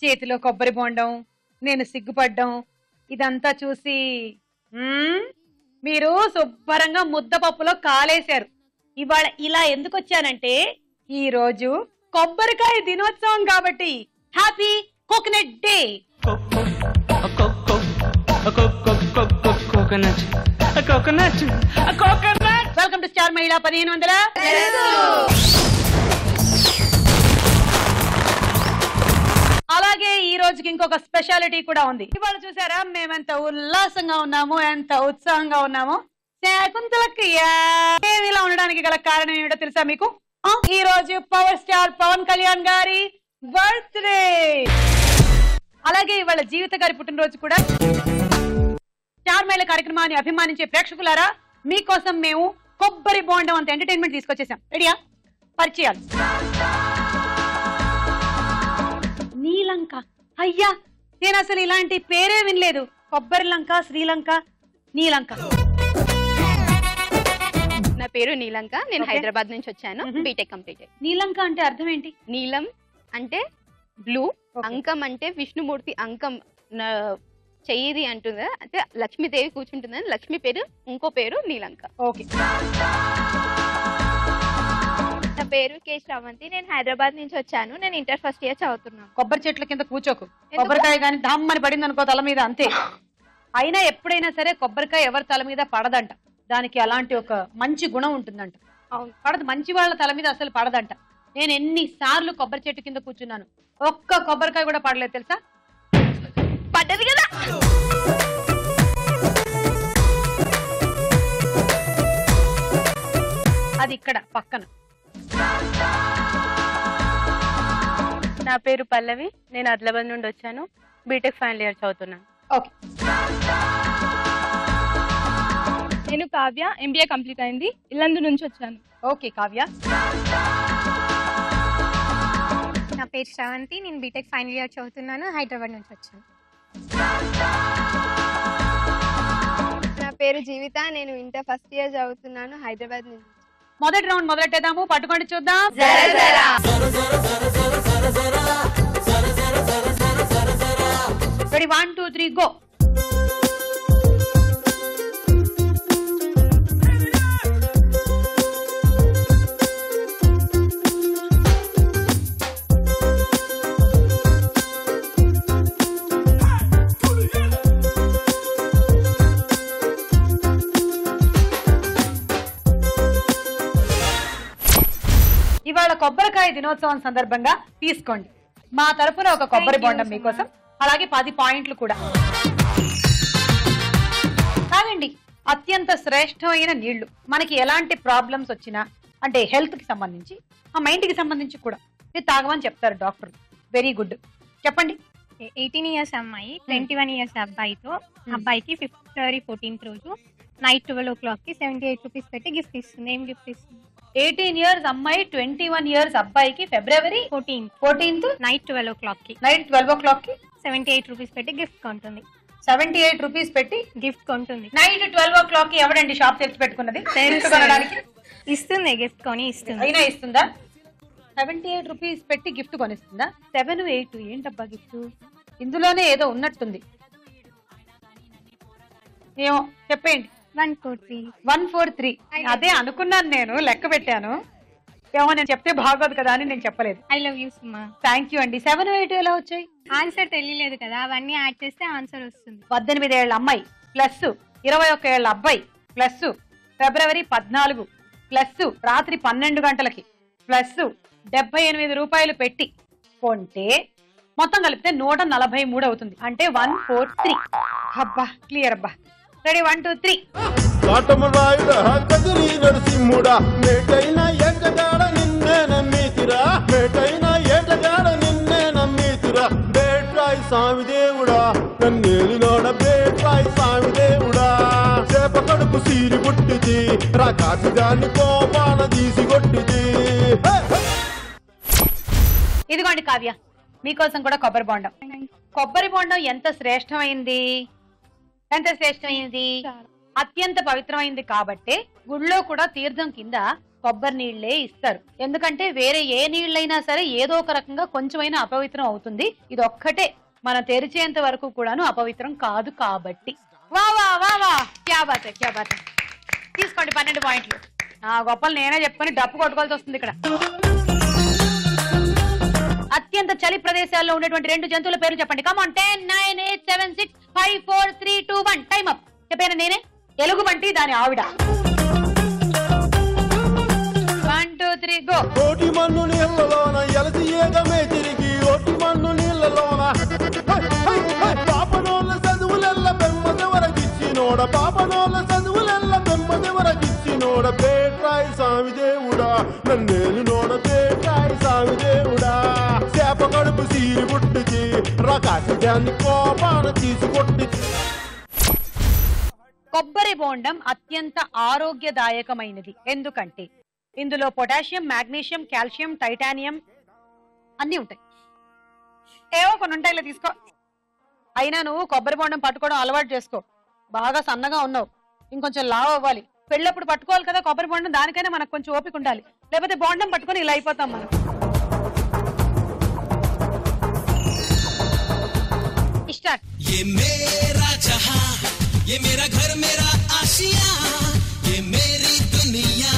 చేతిలో కొబ్బరి బోండం, నేను సిగ్గుపడ్డం ఇదంతా చూసి మీరు శుభ్రంగా ముద్దపప్పులో కాలేశారు. ఇవాళ ఇలా ఎందుకు వచ్చానంటే ఈ రోజు కొబ్బరికాయ దినోత్సవం కాబట్టి happy coconut day. Welcome to star మహిళా 1500. అలాగే ఈ రోజుకి ఇంకొక స్పెషాలిటీ కూడా ఉంది. ఇవాళ చూసారా మేమెంత ఉల్లాసంగా ఉన్నామో, ఎంత ఉత్సాహంగా ఉన్నామో. శకుంతలకి ఇలా ఉండడానికి గల కారణం ఏమిటో తెలుసా మీకు? ఈ రోజు పవర్ స్టార్ పవన్ కళ్యాణ్ గారి బర్త్డే. అలాగే ఇవాళ జీవిత గారి పుట్టినరోజు కూడా. స్టార్ మహిళ కార్యక్రమాన్ని అభిమానించే ప్రేక్షకులారా, మీకోసం మేము కొబ్బరి బోండం అంత ఎంటర్టైన్మెంట్ తీసుకొచ్చేసాం. రెడీయా? పరిచయాలు. నీలంక. అయ్యా, నేను అసలు ఇలాంటి పేరే వినలేదు. కొబ్బరి లంక, శ్రీలంక, నీలంక. నా పేరు నీలంక. నేను హైదరాబాద్ నుంచి వచ్చాను. BTech complete. నీలంక అంటే అర్థం ఏంటి? నీలం అంటే బ్లూ, అంకం అంటే విష్ణుమూర్తి అంకం చెయ్యిది అంటుందా, అంటే లక్ష్మీదేవి కూర్చుంటుందని లక్ష్మి పేరు, ఇంకో పేరు నీలంక. ఓకే. నా పేరు కే శ్రవంతి. నేను హైదరాబాద్ నుంచి వచ్చాను. నేను ఇంటర్ ఫస్ట్ ఇయర్ చదువుతున్నాను. కొబ్బరి చెట్ల కింద కూర్చోకు. కొబ్బరికాయ కానీ దమ్మని పడింది అనుకో తల మీద, అంతే. అయినా ఎప్పుడైనా సరే కొబ్బరికాయ ఎవరి తల మీద పడదంట. దానికి అలాంటి ఒక మంచి గుణం ఉంటుందంట. పడదు, మంచి వాళ్ళ తల మీద అసలు పడదంట. నేను ఎన్నిసార్లు కొబ్బరి చెట్టు కింద కూర్చున్నాను, ఒక్క కొబ్బరికాయ కూడా పడలేదు తెలుసా? పడ్డది కదా. అది ఇక్కడ పక్కన. నా పేరు పల్లవి. నేను ఆదిలాబాద్ నుండి వచ్చాను. బీటెక్ ఫైనల్ ఇయర్ చదువుతున్నాను. ఓకే. నేను కావ్య. ఎంబీఏ కంప్లీట్ అయింది. ఇల్లందు నుంచి వచ్చాను. ఓకే కావ్య. నా పేరు శ్రవంతి. నేను బీటెక్ ఫైనల్ ఇయర్ చదువుతున్నాను. హైదరాబాద్ నుంచి వచ్చాను. నా పేరు జీవిత. నేను ఇంటర్ ఫస్ట్ ఇయర్ చదువుతున్నాను. హైదరాబాద్ నుంచి. మొదటి రౌండ్ మొదలెట్టేద్దాము. పట్టుకోండి చూద్దాం. రెడీ? 1 2 3 గో. ఇవాళ కొబ్బరికాయ దినోత్సవం సందర్భంగా తీసుకోండి. మా తరపున ఒక కొబ్బరి బొండం మీకోసం, అలాగే 10 పాయింట్లు కూడా. తాగండి. అత్యంత శ్రేష్టమైన నీళ్లు. మనకి ఎలాంటి ప్రాబ్లమ్స్ వచ్చినా, అంటే హెల్త్ కి సంబంధించి, ఆ మైండ్ కి సంబంధించి కూడా ఇది తాగమని చెప్తారు డాక్టర్. Very good. చెప్పండి. 18 ఇయర్స్ అమ్మాయి 21 ఇయర్స్ అబ్బాయితో. అబ్బాయికి ఫిబ్రవరి 14th రోజు నైట్ 12 o'clock కి 78 రూపీస్ పెట్టి గిఫ్ట్ ఇస్తుంది. ఏం గిఫ్ట్ ఇస్తుంది? 18 ఇయర్స్ అమ్మాయి 21 ఇయర్స్ అబ్బాయికి ఫిబ్రవరి 14th నైట్ 12 o'clock కి, నైట్ 12 o'clock కి 78 రూపీస్ పెట్టి గిఫ్ట్ కొంటుంది. 78 రూపీస్ పెట్టి గిఫ్ట్ కొంటుంది. నైట్ 12 o'clock కి ఎవడండి షాప్ తెరిచి పెట్టుకున్నది? కొనడానికి ఇస్తుంది. గిఫ్ట్ కొని ఇస్తుంది. అయినా ఇస్తుందా? 78 రూపీస్ పెట్టి గిఫ్ట్ కొనిస్తుందా? 7 8 ఏంటబ్బా గిఫ్ట్? ఇందులోనే ఏదో ఉన్నట్టుంది. ఏమో చెప్పేయండి. 143. 143. అదే అనుకున్నాను, నేను లెక్క పెట్టాను. ఏమో నేను చెప్తే బాగోదు కదా అని నేను చెప్పలేదు. I love you Suma. Thank you అండి. 7 8 ఎలా వచ్చాయి? ఆన్సర్ తెలియలేదు కదా, అవన్నీ యాడ్ చేస్తే ఆన్సర్ వస్తుంది. 18 ఏళ్ల అమ్మాయి ప్లస్ 21 ఏళ్ల అబ్బాయి ప్లస్ ఫిబ్రవరి 14 ప్లస్ రాత్రి 12 గంటలకి ప్లస్ 78 రూపాయలు పెట్టి కొంటే మొత్తం కలిపితే 143 అవుతుంది. అంటే 143. అబ్బా క్లియర్ అబ్బా. రెడీ? 1 2 3. కాటమరాయుడా కదిరి నరసింహుడా మేటైన ఎండగాడ నిన్నే నమ్మితిరా, మేటైన ఎండగాడ నిన్నే నమ్మితిరా, బేట్రాయి స్వామి దేవుడా నన్నేలినోడ బేట్రాయి స్వామి దేవుడా, చేప కడుపు సీరి పుట్టిది రాకాసి దాన్ని కోపాన తీసి కొట్టిది. ఇదిగోండి కావ్య, మీకోసం కూడా కొబ్బరి బొండం. కొబ్బరి బొండం ఎంత శ్రేష్టమైంది, ఎంత శ్రేష్టమైంది, అత్యంత పవిత్రమైంది. కాబట్టే గుళ్ళో కూడా తీర్థం కింద కొబ్బరి నీళ్లే ఇస్తారు. ఎందుకంటే వేరే ఏ నీళ్ళైనా సరే ఏదో ఒక రకంగా కొంచెమైనా అపవిత్రం అవుతుంది. ఇది ఒక్కటే మనం తెరిచేంత వరకు కూడాను అపవిత్రం కాదు కాబట్టి. వా వా వా వా, క్యా బాత్ క్యా బాత్. తీసుకోండి 12 పాయింట్లు. నా గొప్పలు నేనే చెప్పుకొని డప్పు కొట్టుకోవాల్సి వస్తుంది ఇక్కడ. అత్యంత చలి ప్రదేశాల్లో ఉండేటువంటి 2 జంతువుల పేర్లు చెప్పండి. కమాన్ 10 9 8 7 6 5 4 3 2 1 టైం అప్. చెప్పాను నేనే. ఎలుగుబంటి దాని ఆవిడ. 1 2 3 గో. కోటి మన్ను నీళ్ళలోన ఎలసి ఏగమే తిరిగి ఓటి మన్ను నీళ్ళలోన పాపనోళ్ళ చదువులెల్ల పెమ్మదెవరకిచ్చినోడ పాపనోళ్ళ చదువులెల్ల పెమ్మదెవరకిచ్చినోడ పేట్రాయి స్వామి దేవుడా నన్నేలు నోడ పేట్రాయి స్వామి దేవుడా చేప కడుపు సీరి పుట్టించి రకాశాన్ని కోపాన తీసుకొట్టించి. కొబ్బరి బోండం అత్యంత ఆరోగ్యదాయకమైనది. ఎందుకంటే ఇందులో పొటాషియం, మాగ్నీషియం, కాల్షియం, టైటానియం అన్ని ఉంటాయి. ఏవో కొన్ని ఉంటాయిలే, తీసుకో. అయినా నువ్వు కొబ్బరి బోండం పట్టుకోవడం అలవాటు చేసుకో. బాగా సన్నగా ఉన్నావు, ఇంకొంచెం లావ్ అవ్వాలి. పెళ్ళప్పుడు పట్టుకోవాలి కదా కొబ్బరి బోండం. దానికైనా మనకు కొంచెం ఓపిక ఉండాలి, లేకపోతే బోండం పట్టుకొని ఇలా అయిపోతాం మనం. స్టార్ట్. ये मेरा जहां, ये मेरा घर, मेरा आशिया, ये मेरी दुनिया,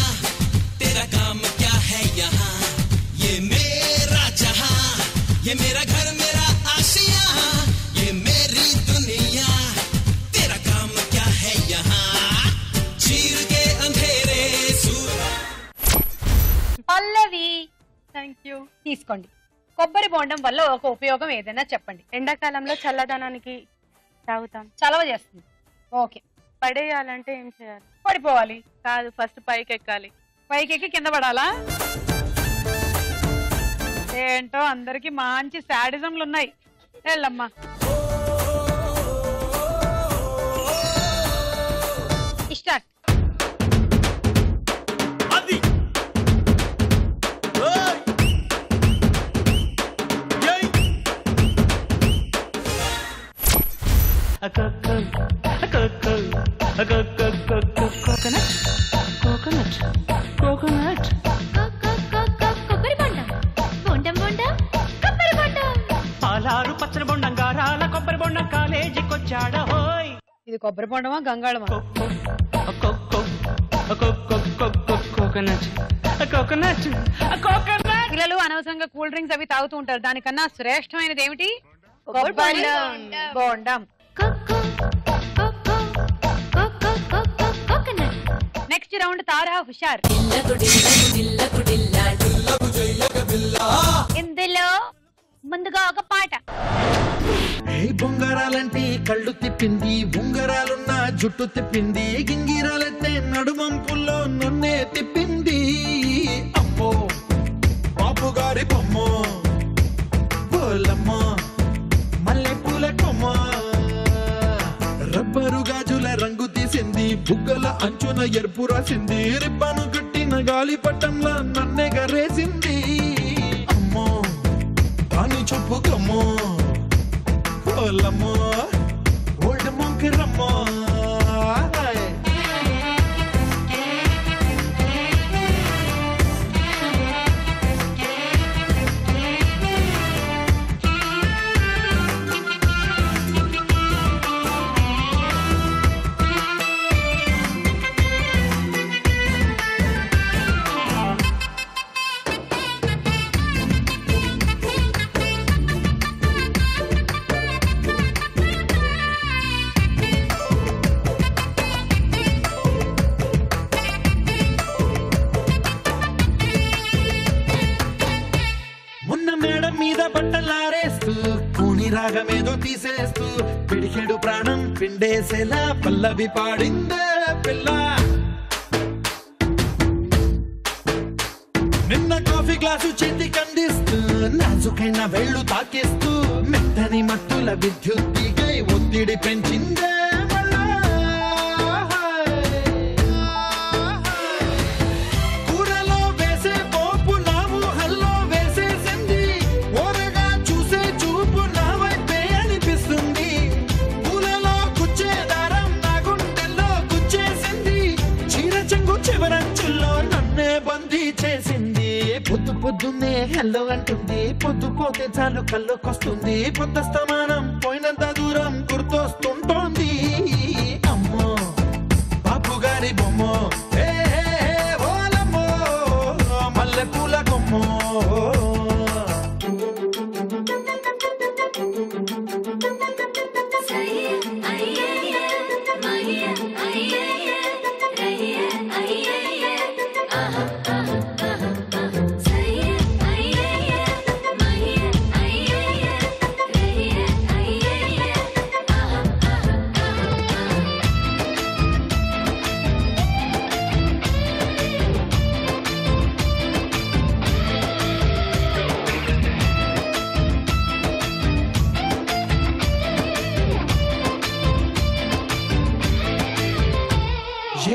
तेरा काम क्या है यहाँ. ये मेरा जहां, ये मेरा घर, मेरा आशिया, ये मेरी दुनिया, तेरा काम क्या है यहाँ. चीर के अंधेरे పల్లవి థ్యాంక్ యూ. తీసుకోండి. కొబ్బరి బోండం వల్ల ఒక ఉపయోగం ఏదైనా చెప్పండి. ఎండాకాలంలో చల్లదనానికి తాగుతాం. చలవ చేస్తుంది. ఓకే. పడేయాలంటే ఏం చేయాలి? పడిపోవాలి కాదు, ఫస్ట్ పైకి ఎక్కాలి. పైకి ఎక్కి కింద పడాలా? ఏంటో అందరికి మంచి శాడిజంలు ఉన్నాయి. వెళ్ళమ్మా. స్టార్ట్. కొబ్బరి బొండం బొండం బొండం కొబ్బరి బొండం. పాలారు పచ్చని బొండం గారాల కొబ్బరి బొండం కాలేజీకొచ్చాడ హోయ్. ఇది కొబ్బరి బొండమా గంగాళమా? పిల్లలు అనవసరంగా కూల్ డ్రింక్స్ అవి తాగుతూ ఉంటారు. దానికన్నా శ్రేష్టమైనది ఏమిటి? కొబ్బరి బోండం. నెక్స్ట్ రౌండ్ తారా హుషార్. ఇందులో ముందుగా ఒక పాట. బొంగరాలంటే కళ్ళు తిప్పింది, ఉంగరాలున్న జుట్టు తిప్పింది, గింగిరాలైతే నడుమంపుల్లో నన్నే తిప్పింది. అమ్మో బాబు గారి బొమ్మ బోలమ్మ మల్లె పూల కొమ్మ, రబ్బరు గాజుల రంగు తీసింది, బుగ్గల అంచున ఎరుపు రాసింది, రిబ్బను కట్టిన గాలి పట్టంలా నన్నే గరేసింది. అమ్మో దాని చూపు కమ్మో ఓలమ్మో ఓల్డ్ మొంకిరమ్మో. రాగమేదో తీసేస్తూ పిడికెడు ప్రాణం పిండేసేలా పల్లవి పాడిందే పిల్ల. నిన్న కాఫీ గ్లాసు చేతి కందిస్తూ నాజుకైన వేళ్ళు తాకేస్తూ మెత్తని మత్తుల విద్యుత్ తీగై ఒత్తిడి పెంచిందే. పొద్దున్నే హెల్లో అంటుంది, పొద్దుపోతే చాలు కళ్ళొకొస్తుంది, పొద్దస్తమానం పోయినంత దూరం గుర్తొస్తుంటోంది. అమ్మో బాపు గారి బొమ్మో, ఓలమ్మో మల్లె పూల కొమ్మో.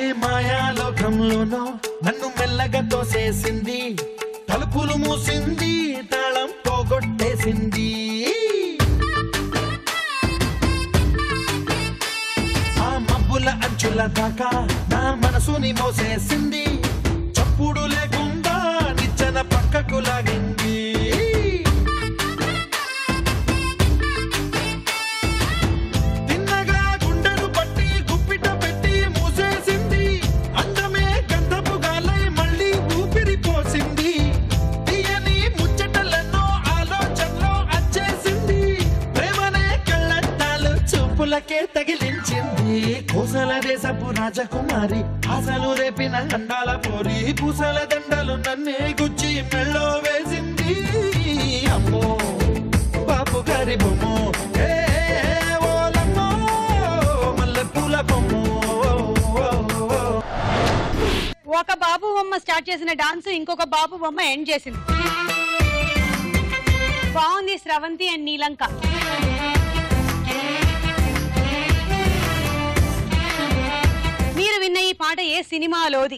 ఏ మాయాలోకంలోనో నన్ను మెల్లగా తోసేసింది, తలుపులు మూసింది, తాళం పోగొట్టేసింది. ఆ మబ్బుల అంచుల దాకా నా మనసుని మోసేసింది, చప్పుడు లేకుండా నిచ్చెన పక్కకు లాగింది. తగిలించింది కోసల దేశపు రాజకుమారి, ఆశలు రేపిన అండాల పోరి, పూసల దండలు నన్నే గుచ్చి మెళ్ళో వేసింది. అమ్మో బాపు గారి బొమ్మో, ఓలమ్మో మల్లె పూల బొమ్మో. ఒక బాబు బొమ్మ స్టార్ట్ చేసిన డాన్స్ ఇంకొక బాబు బొమ్మ ఎండ్ చేసింది. బాగుంది స్రవంతి అండ్ నీలంక. మీరు విన్న ఈ పాట ఏ సినిమాలోది?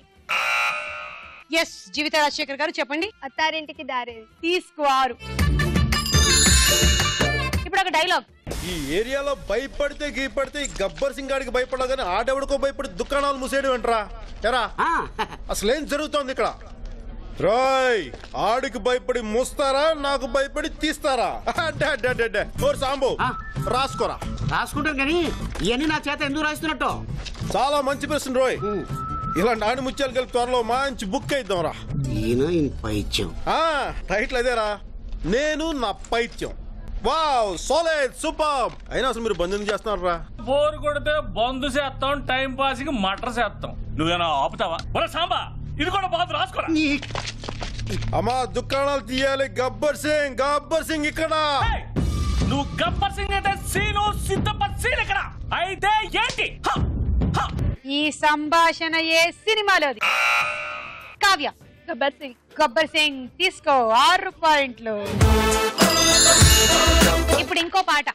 ఎస్ జీవిత రాజశేఖర్ గారు చెప్పండి. అత్తారింటికి దారేది. తీసుకువారు. ఇప్పుడు ఒక డైలాగ్. ఈ ఏరియాలో భయపడితే గీపడితే గబ్బర్ సింగ్ గాడికి భయపడదు కానీ ఆడెవడికో భయపడి దుకాణాలు మూసేయడం అంటరా ఎరా? అసలేం జరుగుతోంది ఇక్కడ? రాయ్ ఆడికి భయపడి మూస్తారా, నాకు భయపడి తీస్తారా? సాంబు రాసుకోరా. రాసుకుంటాం కానీ ఇవన్నీ నా చేత ఎందుకు రాస్తున్నట్టు? చాలా మంచి ప్రశ్న రోయ్. ఇలాంటి ఆడి ముత్యాలు కలిపి త్వరలో మంచి బుక్ అయిద్దాం రా. పైత్యం టైటిల్ అదేరా, నేను నా పైత్యం. వావ్ సోలేట్ సూపర్. అయినా అసలు మీరు బంద్ చేస్తున్నారు రా? బోర్ కొడితే బంద్ చేస్తాం, టైం పాస్ కి మటర్ చేస్తాం. నువ్వేనా ఆపుతావా? సాంబా ఇది కూడా బాధ రాసుకోరా. అమ్మా దుకాణాలు తీయాలి. గబ్బర్ సింగ్ ఇక్కడ. నువ్వు గబ్బర్ సింగ్ అయితే సీను సిద్ధపత్ సీన్ ఇక్కడ. అయితే ఏంటి ఈ సంభాషణ ఏ సినిమాలోది? కావ్య. గబ్బర్ సింగ్ తీసుకో 6 పాయింట్లు. ఇప్పుడు ఇంకో పాట.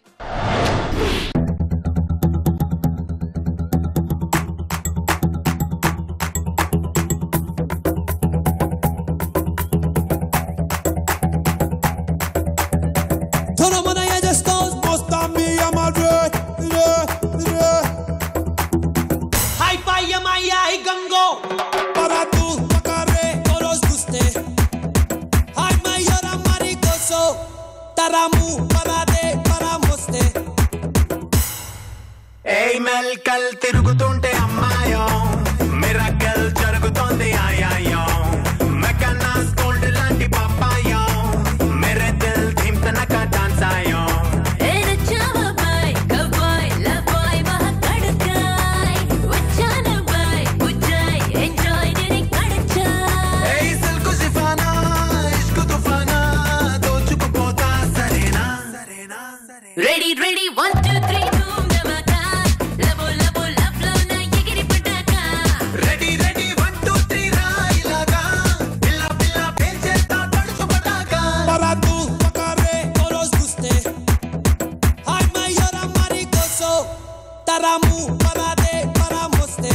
మెల్కల్ తిరుగుతుంటే అమ్మాయో మిరకల్ జరుగుతోంది ఆయాయో మెకనాస్ గోల్డ్ లాంటి పాపాయో మేరే దిల్ థీమ్ తనక డాన్స్ ఆయో Ready, ready, 1, 2, 3, boom, namaka. Labo, labo, love, love, na yegiri pataka. Ready, ready, 1, 2, 3, ra ilaga. Billa, billa, pencheta, tadchu pataka. Paratu, pakare, toros guste. Ay, mayora, maricoso. Taramu, parade, paramoste.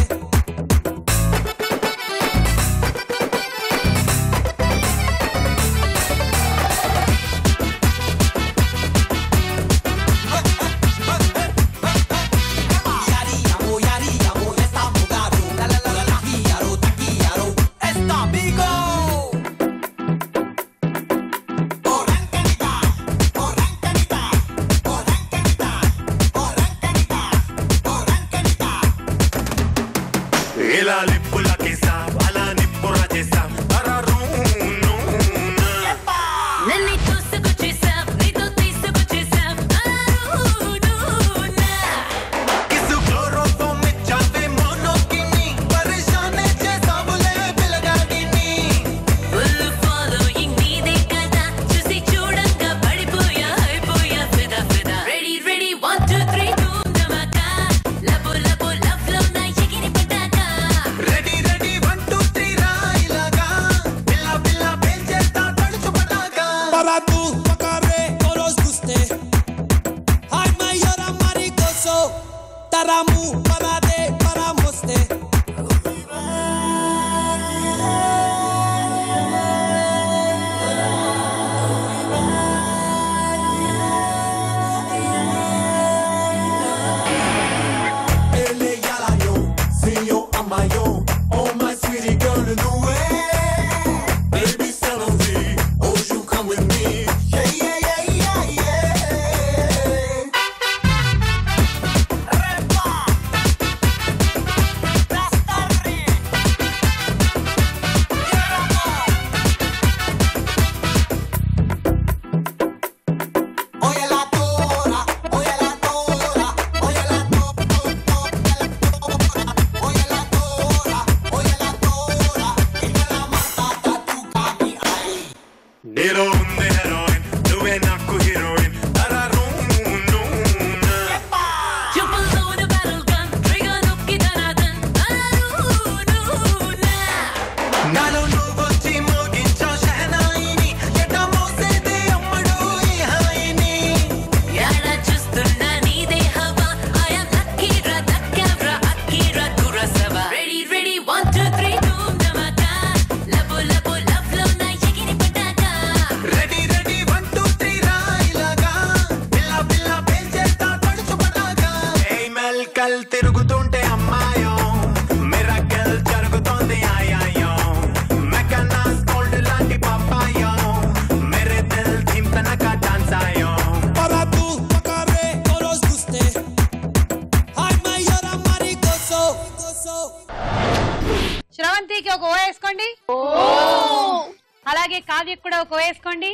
అలాగే కావ్యకు కూడా ఒక వేసుకోండి.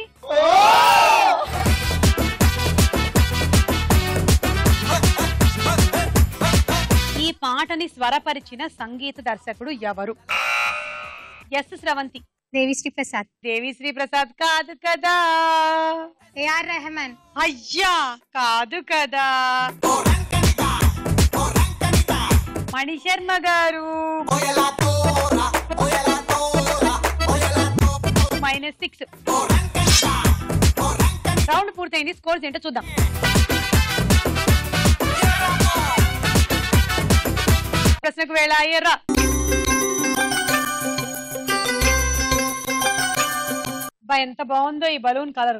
ఈ పాటని స్వరపరిచిన సంగీత దర్శకుడు ఎవరు? Yes స్రవంతి. దేవిశ్రీ ప్రసాద్. దేవిశ్రీ ప్రసాద్ కాదు కదా. ఏఆర్ రెహమాన్. అయ్యా కాదు కదా. మణిశర్మ గారు. -6. రౌండ్ పూర్తయింది. స్కోర్స్ ఏంటో చూద్దాం. ప్రశ్నకు వేళ అయ్యర్రా. ఎంత బాగుందో ఈ బలూన్ కలర్.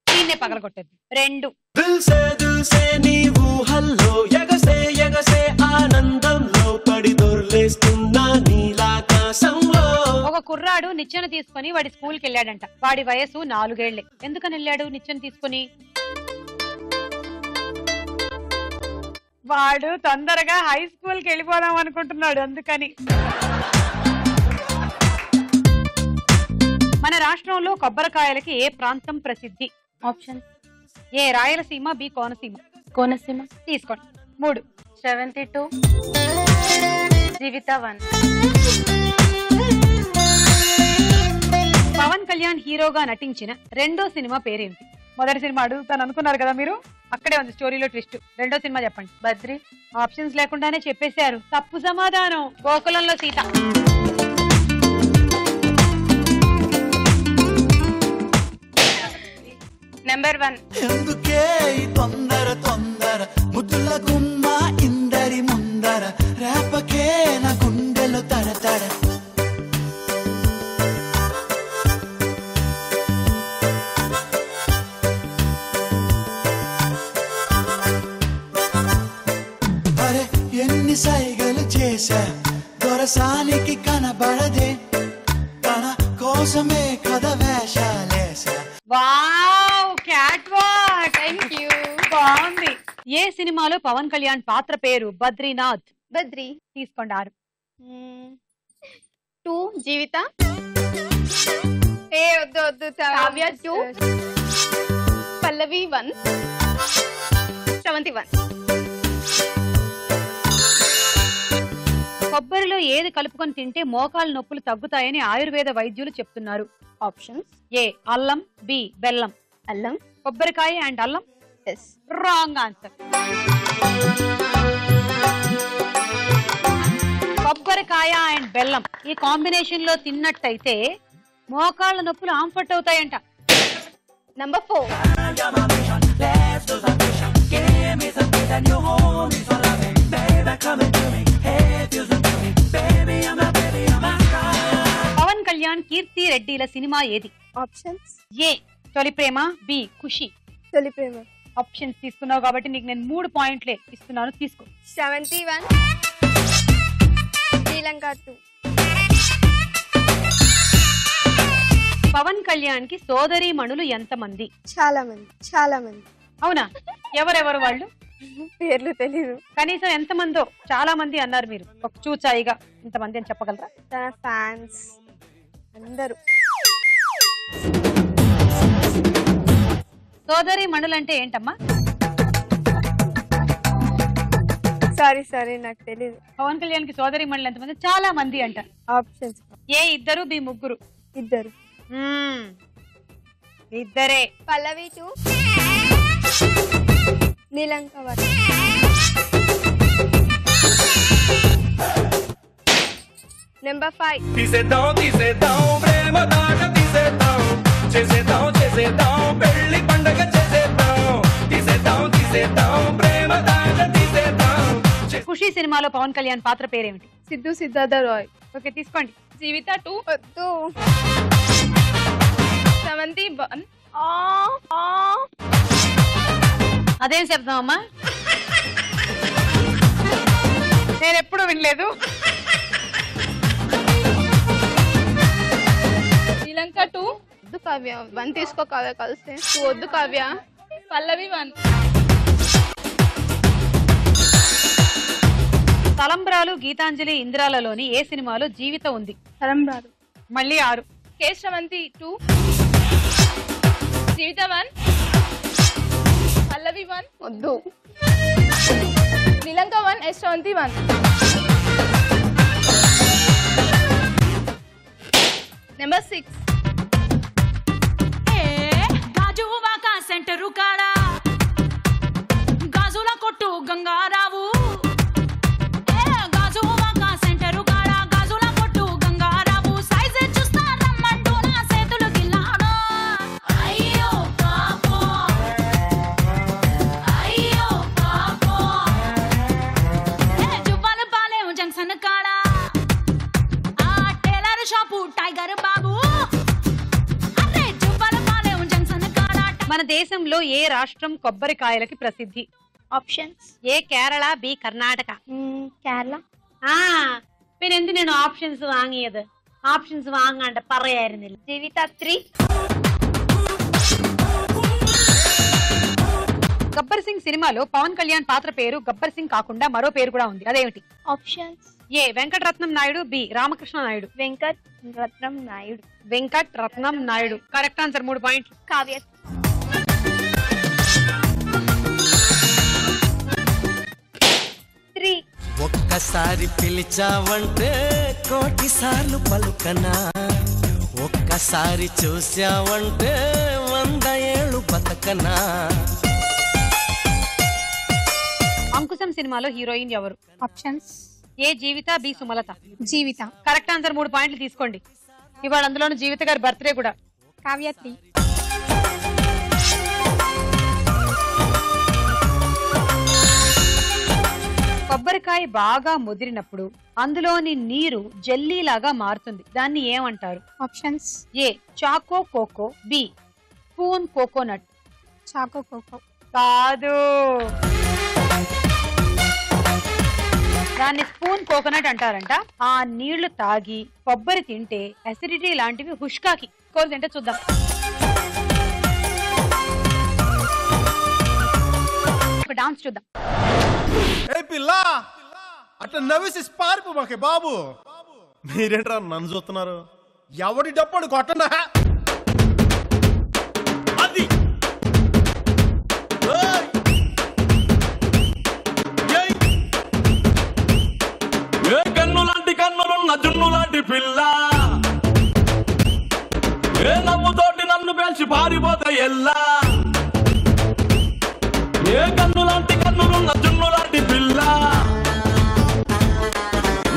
దీన్నే పగలగొట్టేది. 2. దిల్సే నీవు హల్లో ఎగసే ఎగసే ఆనందంలో పడి దొర్లేస్తున్నా నీలాకాశంలో. ఒక కుర్రాడు నిచ్చెన తీసుకుని వాడి స్కూల్ కి వెళ్ళాడంట. వాడి వయసు 4 ఏళ్లే. ఎందుకని వెళ్ళాడు నిచ్చెన తీసుకుని? వాడు తొందరగా హై స్కూల్ కి వెళ్ళిపోదాం అనుకుంటున్నాడు అందుకని. మన రాష్ట్రంలో కొబ్బరికాయలకి ఏ ప్రాంతం ప్రసిద్ధి? Option A Rayalaseema, B Konaseema. Konaseema. తీసుకోండి. 3. శ్రవంతి 2, జీవిత 1. పవన్ కళ్యాణ్ హీరోగా నటించిన రెండో సినిమా పేరేంటి? మొదటి సినిమా అడుగుతాను అనుకున్నారు కదా మీరు, అక్కడే ఉంది స్టోరీలో ట్విస్ట్. రెండో సినిమా చెప్పండి. బద్రి. ఆప్షన్స్ లేకుండానే చెప్పేశారు. తప్పు సమాధానం. గోకులంలో సీత. నెంబర్ 1. ఎందుకే తొందర తొందర ముద్దుల గుమ్మ ఇందరి ముందర రేపకే నా గుండెలు తడతడ. అరే ఎన్ని సైగలు చేశా దొరసానికి కనబడదే, తన కోసమే కథ వేషాలేసా. Wow, catwalk. Thank you. బాగుంది. ఏ సినిమాలో పవన్ కళ్యాణ్ పాత్ర పేరు బద్రీనాథ్? బద్రి. తీసుకోండి. 6. 2 జీవిత. ఏ వద్దు వద్దు. కావ్య 2, పల్లవి 1, శ్రవంతి 1. కొబ్బరిలో ఏది కలుపుకొని తింటే మోకాలు నొప్పులు తగ్గుతాయని ఆయుర్వేద వైద్యులు చెప్తున్నారు? ఆప్షన్స్. ఏ అల్లం, బి బెల్లం. అల్లం. కొబ్బరికాయ అండ్ అల్లం. ఎస్. Wrong answer. కొబ్బరికాయ అండ్ బెల్లం ఈ కాంబినేషన్ లో తిన్నట్టయితే మోకాళ్ళ నొప్పులు ఆంఫట్ అవుతాయంట. నంబర్ 4. పవన్ కళ్యాణ్ కీర్తి రెడ్డిల సినిమా ఏది? ఆప్షన్స్. ఏ తొలి ప్రేమ, బి ఖుషి. తొలి ప్రేమ. ఆప్షన్స్ తీసుకున్నావు కాబట్టి నీకు నేను 3 పాయింట్లే ఇస్తున్నాను. తీసుకో. 71, శ్రీలంక 2. పవన్ కళ్యాణ్ కి సోదరి మణులు ఎంతమంది? చాలా మంది. చాలా మంది. అవునా? ఎవరెవరు వాళ్ళు? పేర్లు తెలీదు. కనీసం ఎంతమందో? చాలా మంది అన్నారు మీరు. ఒక చూచాయిగా ఇంతమంది అని చెప్పగలరా? తన ఫ్యాన్స్ అందరూ. సోదరి మణులు అంటే ఏంటమ్మా? సారీ నాకు తెలీదు. పవన్ కళ్యాణ్ కి సోదరి మణులు ఎంతమంది? చాలా మంది అంట. ఆప్షన్స్. ఏ 2, బి 3. 2. ఇద్దరే. పల్లవి 2, నీలంక 1. నెంబర్ 5. తీసేద్దాం తీసేద్దాం ప్రేమ దాట తీసేద్దాం, చేసేద్దాం చేసేద్దాం పెళ్లి పండగ చేసేద్దాం, తీసేద్దాం తీసేద్దాం ప్రేమ దాట తీసేద్దాం. ఖుషి సినిమాలో పవన్ కళ్యాణ్ పాత్ర పేరేమిటి? సిద్ధు సిద్ధార్థ రాయ్. ఓకే, తీసుకోండి. జీవిత 2. వద్దు. శ్రవంతి 1. అదేం శబ్దం అమ్మా? నేను ఎప్పుడు వినలేదు. శ్రీలంక 2. వద్దు కావ్య 1 తీసుకో. కావ్య కలిస్తే 2 వద్దు కావ్య. పల్లవి 1. తలంబ్రాలు, గీతాంజలి, ఇంద్రాలలోని ఏ సినిమాలో జీవిత ఉంది? తలంబ్రాలు. మళ్ళీ 6. కే శ్రవంతి 2, జీవిత 1, పల్లవి 1, వద్దు శ్రీలంక 1, ఎస్ శ్రవంతి 1. నెంబర్ 6 గాజు వాకా సెంటరు కాడ గాజుల కొట్టు గంగారావు గాజు వాకా సెంటరు కాడ గాజుల కొట్టు గంగారావు సైజు చూస్తా రమ్మంటూ నా చేతులు గిల్లాడు అయ్యో పాపో అయ్యో పాపో జువ్వలు పాలేం జంక్షన్ కాడ ఆ టైలర్ షాపు టైగర్ బాబు మన దేశంలో ఏ రాష్ట్రం కొబ్బరికాయలకి ప్రసిద్ధి? Options A Kerala, B Karnataka. Kerala. പിന്നെ എന്തിനാണ് ഓപ്ഷൻസ് വാങ്ങിയത്? ഓപ്ഷൻസ് വാങ്ങാണ്ട് പറയായിരുന്നില്ല. జీవిత 3. గబ్బర్ సింగ్ సినిమాలో పవన్ కళ్యాణ్ పాత్ర పేరు గబ్బర్ సింగ్ కాకుండా మరో పేరు కూడా ఉంది, అదేమిటి? Options A Venkataratnam Naidu, B Ramakrishna Naidu. Venkataratnam Naidu. Venkataratnam Naidu correct answer. 3 పాయింట్లు. కావ్య. ఒక్కసారి పిలిచావంటే కోటిసార్లు పలుకనా, ఒక్కసారి చూసావంటే 100 ఏళ్ళు బతకనా. అంకుశం సినిమాలో హీరోయిన్ ఎవరు? Options A Jeevitha, B Sumalatha. Jeevitha correct answer. 3 పాయింట్లు తీసుకోండి. ఇవాళ అందులోని జీవిత గారి బర్త్డే కూడా. కావ్య 3. కొబ్బరికాయ బాగా ముదిరినప్పుడు అందులోని నీరు జెల్లీలాగా మారుతుంది, దాన్ని ఏమంటారు? Options A choco coco, B spoon coconut. Choco coco కాదు, దాన్ని స్పూన్ కోకోనట్ అంటారంట. ఆ నీళ్లు తాగి కొబ్బరి తింటే అసిడిటీ లాంటివి హుష్కాకి. స్కోర్ తింటే చూద్దాం. ఒక డాన్స్ చూద్దాం. పిల్ల అట్లా నవ్వేసి పారిపో మాకే బాబు. మీరేంట్రా నన్ను చూస్తున్నారు? ఎవడి డప్పుడు కొట్టనా? అది ఏ కన్ను లాంటి కన్నులున్న జున్ను లాంటి పిల్ల, ఏ నవ్వుతోటి నన్ను పేల్చి పారిపోతే ఎల్లా. ఏ కన్ను లాంటి కన్నులున్న జున్ను లాంటి పిల్ల,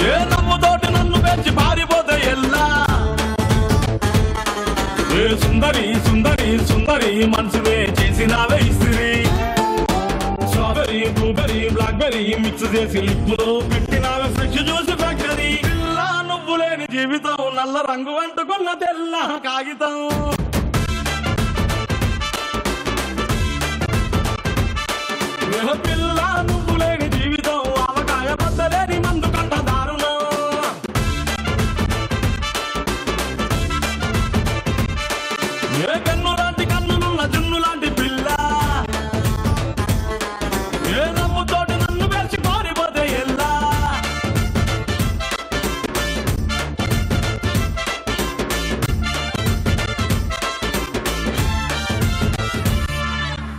ఏ నవ్వుతోటి నన్ను పేల్చి పారిపోతే ఎల్లా. ఏ సుందరి సుందరి సుందరి మనసునే చేసినావే ఇస్త్రీ, స్ట్రాబెరీ బ్లూబెరీ బ్లాక్బెరీ మిక్స్ చేసి లిప్పులో పెట్టినావే ఫ్రెష్ జ్యూస్ ఫ్యాక్టరీ. పిల్ల నువ్వు లేని జీవితం నల్ల రంగు అంటుకున్న తెల్ల కాగితం. పిల్ల నువ్వు లేని జీవితం అవకాయ బద్దలేని మందు కంట దారుణం. ఏ కన్ను లాంటి కన్నులున్న జున్ను లాంటి పిల్ల, ఏ నమ్ముతోటి నన్ను వేసి పారిపోతే ఎల్లా.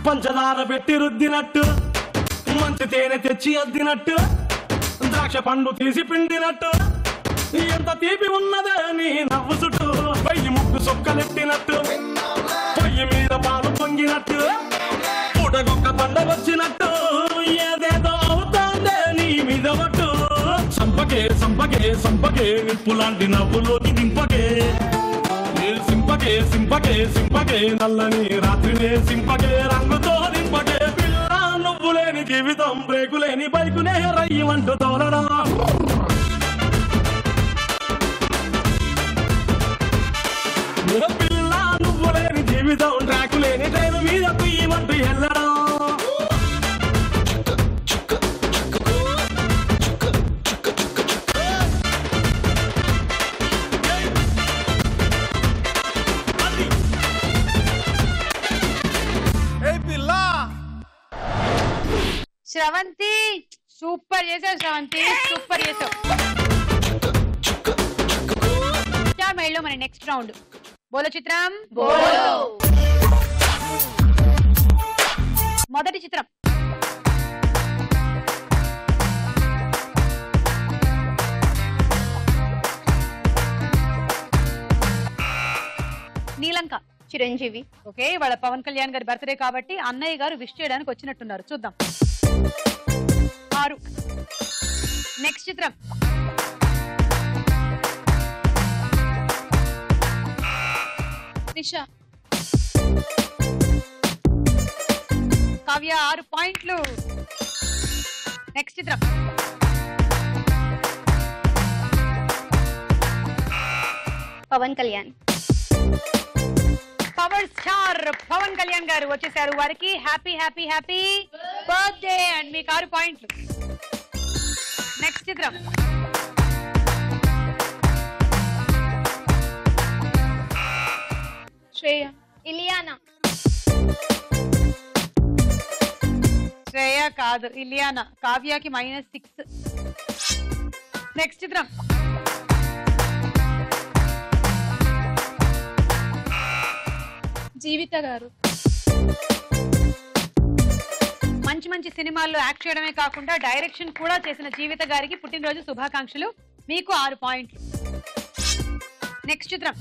పంచదార పెట్టి రుద్దినట్టు, మంచి తేనె తెచ్చి అద్దినట్టు, ద్రాక్ష పండు తీసి పిండినట్టు, ఎంత తీపి ఉన్నదే నీ నవ్వు చుట్టూ. పొయ్యి ముగ్గు సొక్కలెట్టినట్టు, పొయ్యి మీద పాలు పొంగినట్టు, పూటకొక్క పండగ వచ్చినట్టు, ఏదేదో అవుతాందే నీ మీద పట్టు. సంపకే సంపకే సంపకే నిప్పు లాంటి నవ్వులోకి దింపకే, సింపకే సింపకే సింపకే నల్లని రాత్రినే సింపకే రంగుతో దింపకే. పిల్ల నువ్వు లేని జీవితం బ్రేకు లేని బైకునే రయ్యమంటూ తోలడం. పిల్ల నువ్వు లేని జీవితం ట్రాకు లేని ట్రైన్ మీద కుయ్యమంటూ వెళ్ళడం. శ్రవంతి సూపర్ చేసావు. శ్రవంతి సూపర్ చేసావు. చిత్రం ఏళ్ళు మన నెక్స్ట్ రౌండ్. బోలో చిత్రం. మొదటి చిత్రం. నీలంక. చిరంజీవి. ఓకే, వాళ్ళ పవన్ కళ్యాణ్ గారి బర్త్డే కాబట్టి అన్నయ్య గారు విష్ చేయడానికి వచ్చినట్టున్నారు. చూద్దాం. 6. నెక్స్ట్ చిత్రం. త్రిష. కావ్య 6 పాయింట్లు. నెక్స్ట్ చిత్రం. పవన్ కళ్యాణ్. పవర్ స్టార్ పవన్ కళ్యాణ్ గారు వచ్చేసారు. వారికి happy happy happy birthday and మీకు 6 పాయింట్లు. నెక్స్ట్ చిత్రం. శ్రేయ. ఇలియానా. శ్రేయ కాదు, ఇలియానా. కావ్యకి -6. నెక్స్ట్ చిత్రం. జీవిత గారు. మంచి మంచి సినిమాల్లో యాక్ట్ చేయడమే కాకుండా డైరెక్షన్ కూడా చేసిన జీవిత గారికి పుట్టినరోజు శుభాకాంక్షలు. మీకు 6 పాయింట్లు. నెక్స్ట్ చిత్రం.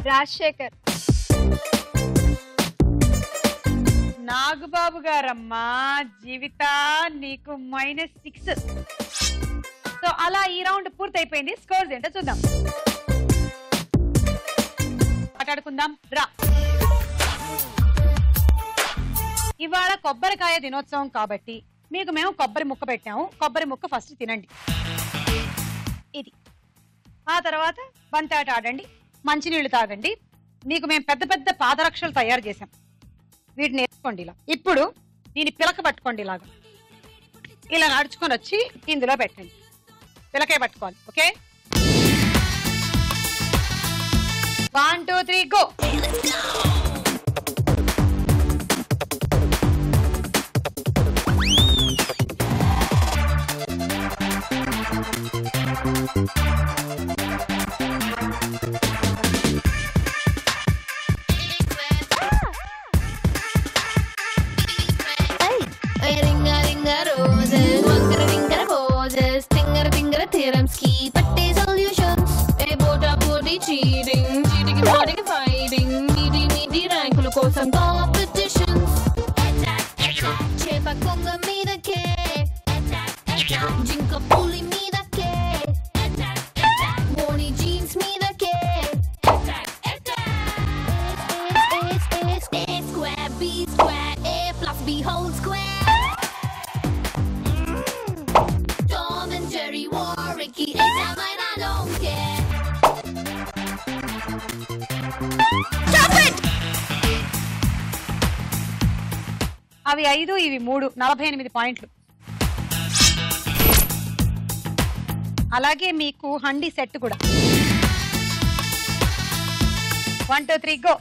రాజశేఖర్. నాగబాబు గారమ్మా. జీవిత నీకు -6. సో అలా ఈ రౌండ్ పూర్తయిపోయింది. స్కోర్స్ ఏంటో చూద్దాం. మాట్లాడుకుందాం రా. ఇవాళ కొబ్బరికాయ దినోత్సవం కాబట్టి మీకు మేము కొబ్బరి ముక్క పెట్టాము. కొబ్బరి ముక్క ఫస్ట్ తినండి. ఇది. ఆ తర్వాత బంతాట ఆడండి, మంచినీళ్లు తాగండి. మీకు మేము పెద్ద పెద్ద పాదరక్షలు తయారు చేశాం. వీటిని వేసుకోండి ఇలా. ఇప్పుడు దీన్ని పిలక పట్టుకోండి ఇలాగా. ఇలా నడుచుకొని వచ్చి ఇందులో పెట్టండి. పిలకే పట్టుకోవాలి. Okay, 1 2 3 go. Ringa ringa roses, wangara ringara poses, tingara tingara theorems ki patte solutions. A bota body cheating, cheating and body fighting, meaty rankulu kosam competitions. Chepa konga mida ke, jinka puli mida ke, morning jeans mida ke. A square, B square, A plus B whole square. Tom and Jerry war, Ricky, exam and I don't care. Stop it! అవి 5 ఇవి 3 48 పాయింట్లు. అలాగే మీకు handi set కూడా. 1 2 3 go.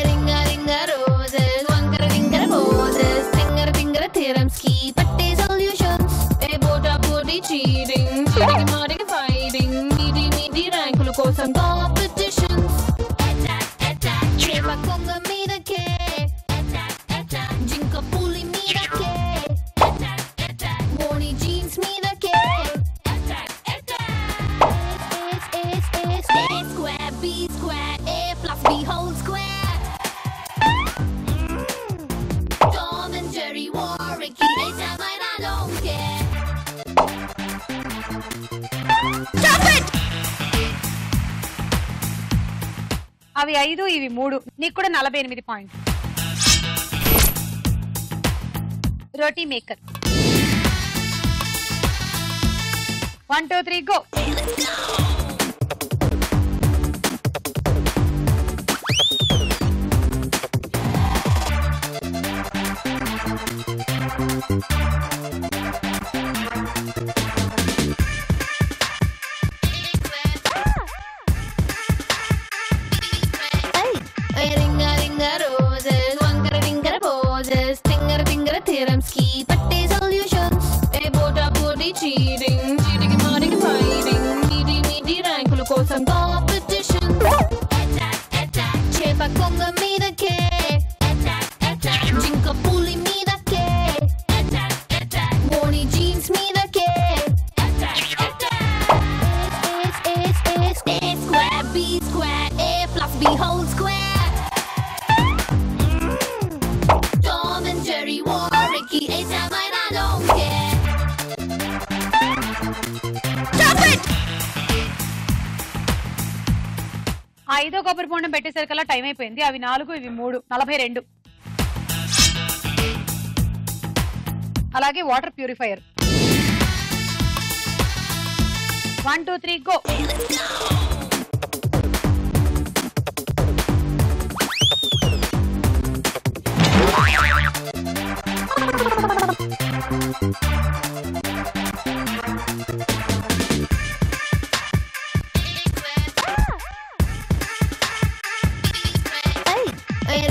Ringa ringa roses, wangara ringara poses, tingara tingara theorems ki patte solutions. A bota body cheating, cheating and body fighting, meaty rankulu kosam competitions. Chepa konga mida ke, jinka puli mida ke, morning jeans mida ke. A square, B square, A plus B whole square. Tom and Jerry war, Ricky, exam and I don't care. Stop it! అవి 5 ఇవి 3 నీకు కూడా 48 పాయింట్లు. రోటీ maker. 1 2 3 go. Cheating చీటికి మాటికి fighting మీది మీది ర్యాంకుల కోసం కాంపిటీషన్ చేప కొంగ మీదకే జింక పులి మీదకే మోని జీన్స్ మీదకే A square B square A plus B whole square Tom and Jerry war Ricky A-Sam and I don't care Stop it! ఆ 5వ కొబ్బరి బొండం పెట్టేసరికల్లా టైం అయిపోయింది. అవి 4 ఇవి 3 42. అలాగే water purifier 1 2 3 go.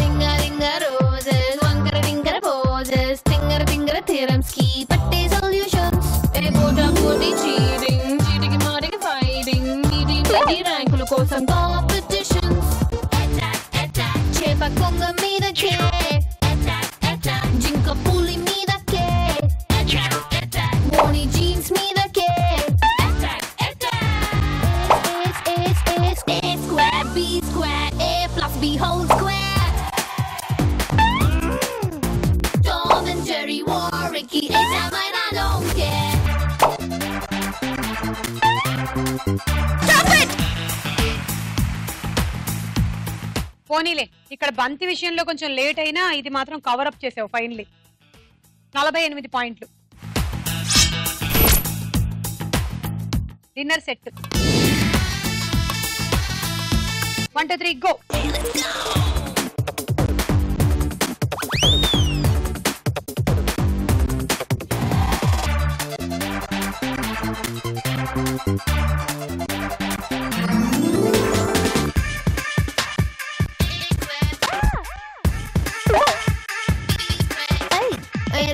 Ringa ringa roses, wangara ringara poses, tingara tingara theorems ki patte solutions. A bota boti cheating, cheating matic fighting, meaty meaty rankulu kosam competitions. Chepa konga meedake, jinka puli meedake, moni jeans meedake. A square B square A plus B whole square Tom and Jerry war Ricky A-Sam and I don't care Stop it! పోనీలే, ఇక్కడ బంతి విషయంలో కొంచెం late అయినా ఇది మాత్రం cover up చేసావు finally. 48 పాయింట్లు. Dinner set 1 2 3 go.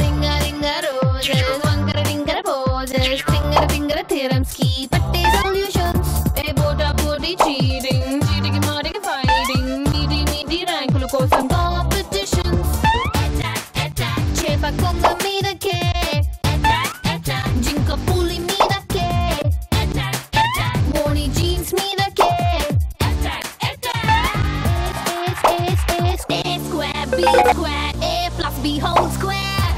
Ringa ringa roses, wangara ringara poses, tingara tingara theorems ki patte solutions. A bota boti cheating, cheating matic fighting, meaty meaty rankulu kosam competitions. Chepa konga meedake, jinka puli meedake, moni jeans meedake. A square B square A plus B whole square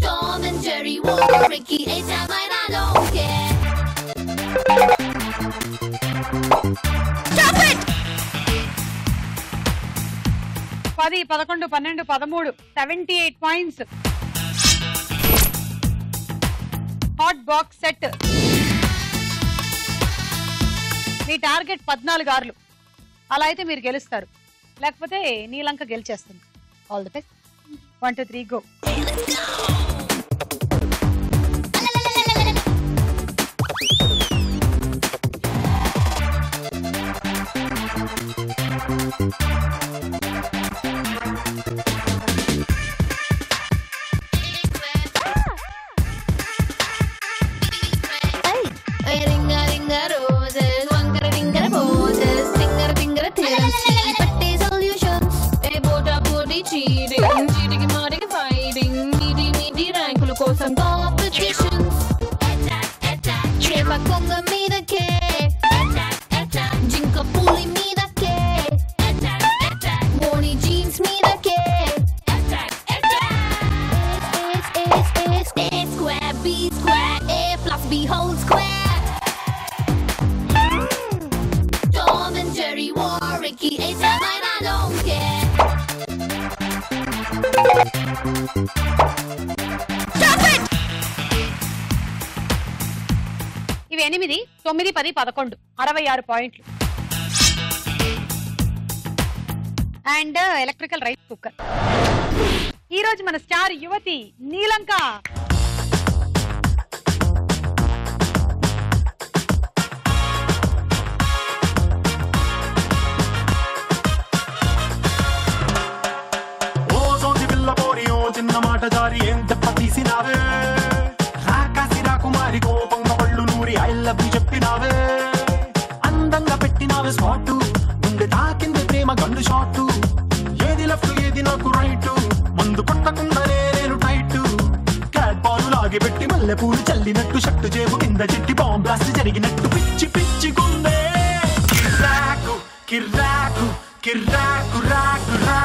Tom and Jerry war Ricky A-Sam and I don't care Stop it! 10 11 12 13 78 points. Hot box set. మీ target 14 ఆర్లు. అలా అయితే మీరు గెలుస్తారు, లేకపోతే నీలంక గెలిచేస్తుంది. All the best. 1 2 3 go. Ringa ringa roses, wangara ringara poses, tingara tingara theorems ki patte solutions. A bota boti cheating, cheating matic fighting, meaty meaty rankulu kosam competitions. Chepa konga meedake, jinka puli meedake, moni jeans meedake. A square B square A plus B whole square Tom and Jerry war Ricky A-Sam and I don't care Stop it! ఇవి 8 9 10 11 66 పాయింట్లు. And electrical rice cooker. ఈ రోజు మన star యువతి నీలంక. ఓ సోది పిల్ల పోరి ఓ చిన్న మాట జారి ఏం దెబ్బ తీసినావే లవ్ చెప్పినావే అందంగా పెట్టినావే స్పాట్ గుండె తాకింది ప్రేమ గండు షాట్ ఏది లెఫ్ట్ ఏది నాకు రైట్ మందు కొట్టకుండానే నేను టైట్ క్యాట్ బాల్ లాగి పెట్టి మల్లె పూలు చల్లినట్టు షట్టు జేబు కింద చెట్టి బాంబ్ బ్లాస్ట్ జరిగినట్టు పిచ్చి పిచ్చి గుండె కిర్రాకు కిర్రాకు కిర్రాకు రాకు రా